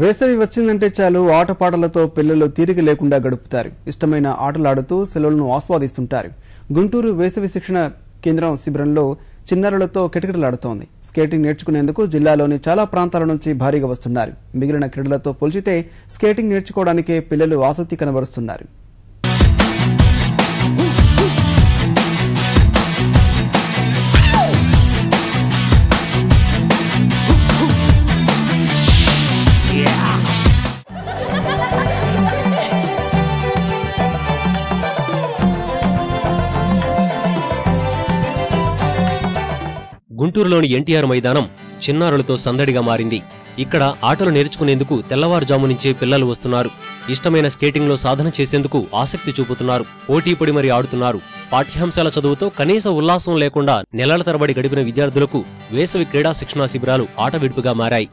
వేసవి వచ్చిందంటే చాలు ఆటపాటలతో పిల్లలు తీరిక లేకుండా గడుపుతారు. ఇష్టమైన ఆటలాడుతూ సెలవులను ఆస్వాదిస్తుంటారు. గుంటూరు వేసవి శిక్షణ కేంద్రం శిబిరంలో చిన్నారులతో కిటకిటలాడుతోంది. స్కేటింగ్ నేర్చుకునేందుకు జిల్లాలోని చాలా ప్రాంతాల నుంచి భారీగా వస్తున్నారు. మిగిలిన క్రీడలతో పోల్చితే స్కేటింగ్ నేర్చుకోవడానికే పిల్లలు ఆసక్తి కనబరుస్తున్నారు. గుంటూరులోని ఎన్టీఆర్ మైదానం చిన్నారులతో సందడిగా మారింది. ఇక్కడ ఆటలు నేర్చుకునేందుకు తెల్లవారుజాము నుంచే పిల్లలు వస్తున్నారు. ఇష్టమైన స్కేటింగ్లో సాధన చేసేందుకు ఆసక్తి చూపుతున్నారు. పోటీపడి మరి ఆడుతున్నారు. పాఠ్యాంశాల చదువుతో కనీస ఉల్లాసం లేకుండా నెలల తరబడి గడిపిన విద్యార్థులకు వేసవి క్రీడా శిక్షణా శిబిరాలు ఆట విడుపుగా మారాయి.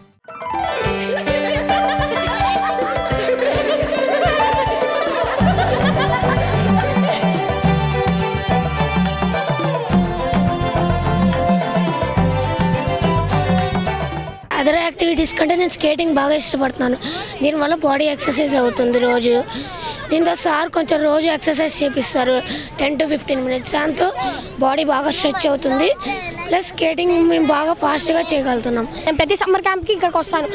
అదర్ యాక్టివిటీస్ కంటే నేను స్కేటింగ్ బాగా ఇష్టపడుతున్నాను. దీనివల్ల బాడీ ఎక్సర్సైజ్ అవుతుంది. రోజు దీంతో సార్ కొంచెం రోజు ఎక్సర్సైజ్ చేపిస్తారు 10 to 15 minutes. దాంతో బాడీ బాగా స్ట్రెచ్ అవుతుంది. ప్లస్ స్కేటింగ్ మేము బాగా ఫాస్ట్గా చేయగలుగుతున్నాం. నేను ప్రతి సమ్మర్ క్యాంప్కి ఇక్కడికి వస్తాను.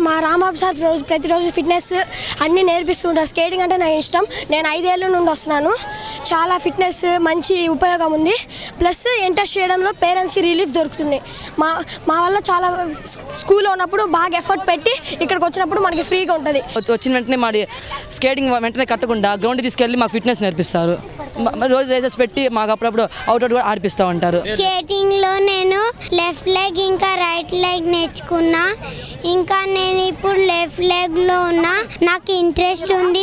మా రాంబాబు సార్ ప్రతిరోజు ఫిట్నెస్ అన్నీ నేర్పిస్తుంటారు. స్కేటింగ్ అంటే నాకు ఇష్టం. నేను 5 ఏళ్ళ నుండి వస్తున్నాను. చాలా ఫిట్నెస్ మంచి ఉపయోగం ఉంది. ప్లస్ ఇంట్రెస్ట్ చేయడంలో పేరెంట్స్కి రిలీఫ్ దొరుకుతుంది. మా వల్ల చాలా స్కూల్లో ఉన్నప్పుడు బాగా ఎఫర్ట్ పెట్టి ఇక్కడికి వచ్చినప్పుడు మనకి ఫ్రీగా ఉంటుంది. వచ్చిన వెంటనే మాది స్కేటింగ్ వెంటనే కట్టకుండా గ్రౌండ్ తీసుకెళ్ళి మాకు ఫిట్నెస్ నేర్పిస్తారు. రోజు రేసెస్ పెట్టి మాకు అప్పుడప్పుడు అవుట్ కూడా ఆడిపిస్తూ ఉంటారు. స్కేటింగ్ లో నేను లెఫ్ట్ లెగ్ ఇంకా రైట్ లెగ్ నేర్చుకున్నా. ఇంకా నేను ఇప్పుడు లెఫ్ట్ లెగ్ లో ఉన్నా. నాకు ఇంట్రెస్ట్ ఉంది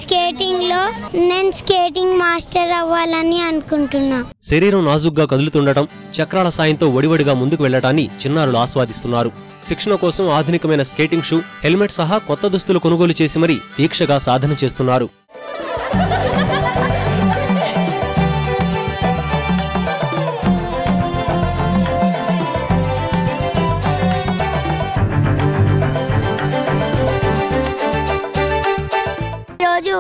స్కేటింగ్ లో. నేను స్కేటింగ్ మాస్టర్ అవ్వాలని అనుకుంటున్నా. శరీరం నాజుగ్గా కదులుతుండటం, చక్రాల సాయంతో ఒడివడిగా ముందుకు వెళ్లటాన్ని చిన్నారులు ఆస్వాదిస్తున్నారు. శిక్షణ కోసం ఆధునికమైన స్కేటింగ్ షూ, హెల్మెట్ సహా కొత్త దుస్తులు కొనుగోలు చేసి మరీ దీక్షగా సాధన చేస్తున్నారు. రోజు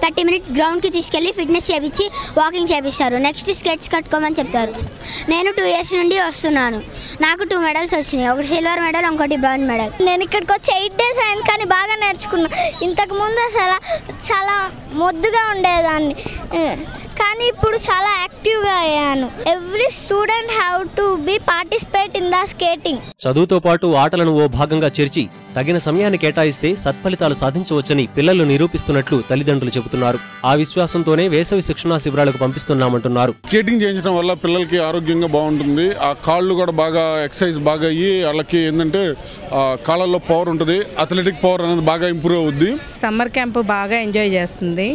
30 minutes గ్రౌండ్కి తీసుకెళ్ళి ఫిట్నెస్ చేపించి వాకింగ్ చేపిస్తారు. నెక్స్ట్ స్కెట్స్ కట్టుకోమని చెప్తారు. నేను 2 years నుండి వస్తున్నాను. నాకు 2 medals వచ్చినాయి. ఒకటి సిల్వర్ మెడల్, ఇంకోటి బ్రాంజ్ మెడల్. నేను ఇక్కడికి వచ్చి 8 days అయింది, కానీ బాగా నేర్చుకున్నాను. ఇంతకుముందు అసలు చాలా మొద్దుగా ఉండేదాన్ని, కానీ ఇప్పుడు చాలా యాక్టివ్గా అయ్యాను. Every student have to be participate in the skating. చదువుతో పాటు ఆటలను ఓ భాగంగా చేర్చి తగిన సమయాన్ని కేటాయిస్తే సత్ఫలితాలు సాధించవచ్చని పిల్లలు నిరూపిస్తున్నట్లు తల్లిదండ్రులు చెబుతున్నారు. ఆ విశ్వాసంతోనే వేసవి శిక్షణా శిబిరాలకు పంపిస్తున్నామంటున్నారు. స్కేటింగ్ చేయించడం వల్ల పిల్లలకి ఆరోగ్యంగా బాగుంటుంది. ఆ కాళ్ళు కూడా బాగా ఎక్సర్సైజ్ బాగా అయ్యి వాళ్ళకి ఏంటంటే కాళ్ళల్లో పవర్ ఉంటుంది. అథ్లెటిక్ పవర్ అనేది బాగా ఇంప్రూవ్ అవుద్ది. సమ్మర్ క్యాంప్ బాగా ఎంజాయ్ చేస్తుంది.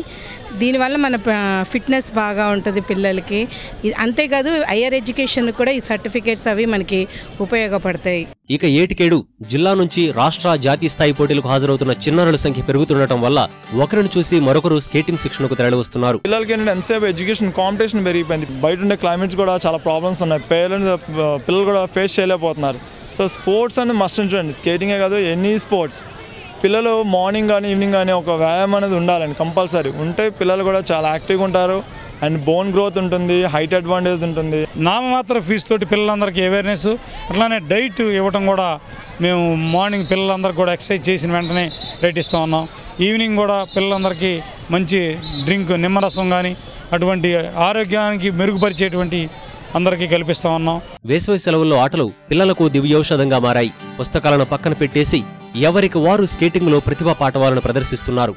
దీనివల్ల మన ఫిట్నెస్ బాగా ఉంటుంది పిల్లలకి. అంతేకాదు హైయర్ ఎడ్యుకేషన్ కూడా ఈ సర్టిఫికేట్స్ అవి మనకి ఉపయోగపడతాయి. ఇక ఏటికేడు జిల్లా నుంచి రాష్ట్ర, జాతీయ స్థాయి పోటీలకు హాజరవుతున్న చిన్నారుల సంఖ్య పెరుగుతుండటం వల్ల ఒకరిని చూసి మరొకరు స్కేటింగ్ శిక్షణకు తరలివస్తున్నారు. పిల్లలకి ఏంటంటే ఎంతసేపు ఎడ్యుకేషన్ కాంపిటీషన్ పెరిగిపోయింది. బయట ఉండే క్లైమేట్స్ కూడా చాలా ప్రాబ్లమ్స్ ఉన్నాయి. పిల్లలు కూడా ఫేస్ చేయలేకపోతున్నారు. సో స్పోర్ట్స్ అనేది మస్ట్ చూడండి. స్కేటింగే కాదు, ఎనీ స్పోర్ట్స్. పిల్లలు మార్నింగ్ కానీ ఈవినింగ్ కానీ ఒక వ్యాయామం అనేది ఉండాలండి, కంపల్సరీ. ఉంటే పిల్లలు కూడా చాలా యాక్టివ్గా ఉంటారు. అండ్ బోన్ గ్రోత్ ఉంటుంది, హైట్ అడ్వాంటేజ్ ఉంటుంది. నామమాత్ర ఫీజు తోటి పిల్లలందరికీ అవేర్నెస్, అట్లానే డైట్ ఇవ్వడం కూడా మేము మార్నింగ్ పిల్లలందరికీ కూడా ఎక్సర్సైజ్ చేసిన వెంటనే డైట్ ఇస్తూ ఉన్నాం. ఈవినింగ్ కూడా పిల్లలందరికీ మంచి డ్రింక్, నిమ్మరసం కానీ అటువంటి ఆరోగ్యానికి మెరుగుపరిచేటువంటి అందరికీ కల్పిస్తా ఉన్నాం. వేసవి సెలవుల్లో ఆటలు పిల్లలకు దివ్యౌషధంగా మారాయి. పుస్తకాలను పక్కన పెట్టేసి ఎవరికి వారు స్కేటింగ్లో ప్రతిభా పాఠవాలను ప్రదర్శిస్తున్నారు.